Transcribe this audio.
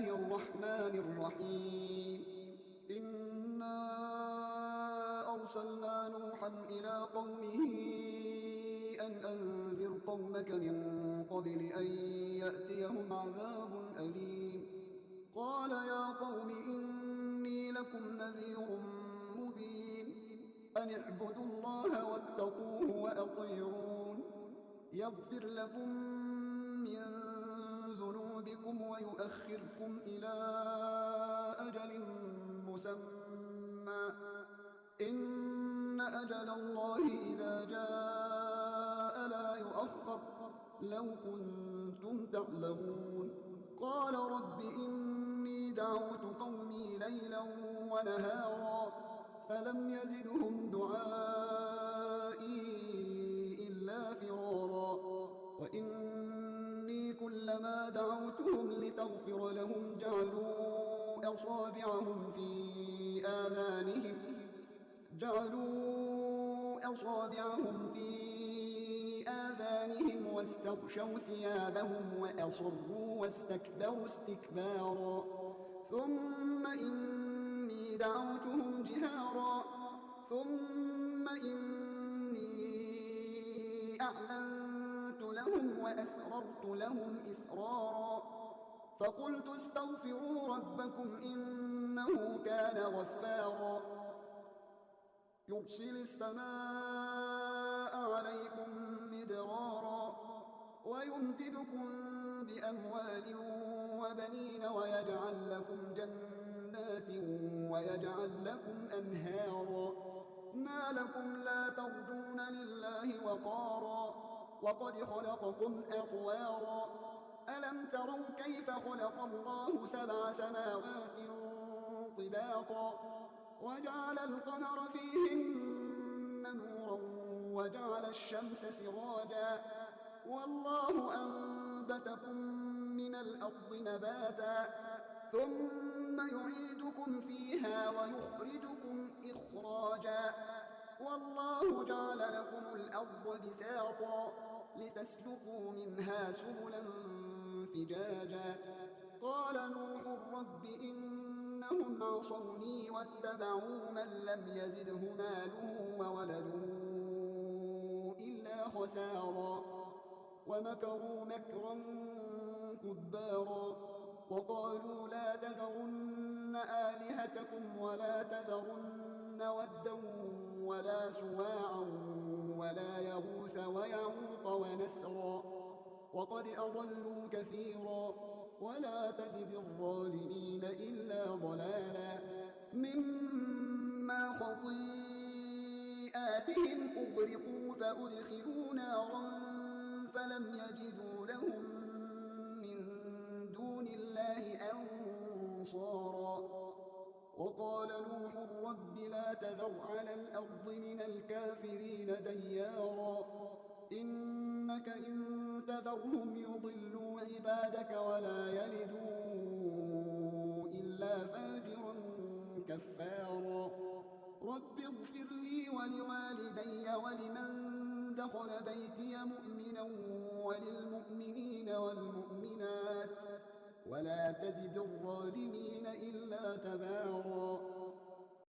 الله الرحمن الرحيم إنا أرسلنا نوحا إلى قومه أن أنذر قومك من قبل أن يأتيهم عذاب أليم قال يا قوم إني لكم نذير مبين أن اعبدوا الله واتقوه وأطيعون يغفر لكم من ذنوبكم ويؤخركم إلى أجل مسمى إن أجل الله إذا جاء لا يؤخر لو كنتم تعلمون قال رب إني دعوت قومي ليلا ونهارا فلم يزدهم دعائي إلا فرارا وإني كلما دعوتهم لتغفر لهم جعلوا أصابعهم في آذانهم واستغشوا ثيابهم وأصروا واستكبروا استكبارا ثم إني دعوتهم جهارا ثم إني أعلنت لهم وأسررت لهم إسرارا فقلت استغفروا ربكم إنه كان غفارا يرسل السماء عليكم مدرارا ويمددكم بأموال وبنين ويجعل لكم جنات ويجعل لكم أنهارا ما لكم لا ترجون لله وقارا وقد خلقكم أطوارا ألم تروا كيف خلق الله 7 سماوات طباقا وجعل القمر فيهن نورا وجعل الشمس سراجا والله أنبتكم من الأرض نباتا ثم يعيدكم فيها ويخرجكم إخراجا والله جعل لكم الأرض بساطا لتسلكوا منها سبلا فجاجا قال نوح رب إنهم عصوني واتبعوا من لم يزده ماله وولده إلا خسارا ومكروا مكرا كبارا وقالوا لا تذرن آلهتكم ولا تذرن ودا ولا سواعا ولا يغوث ويعوق ونسرا وقد أضلوا كثيرا ولا تزد الظالمين إلا ضلالا مما خطيئاتهم أغرقوا فأدخلوا نارا فلم يجدوا لهم من دون الله أنصارا وقال نوح رب لا تذر على الأرض من الكافرين ديارا إنك إن تذرهم يضلوا عبادك ولا يلدوا إلا فاجرا كفارا رب اغفر لي ولوالدي ولمن دخل بيتي مؤمنا وللمؤمنين والمؤمنات ولا تزد الظالمين إلا تبارا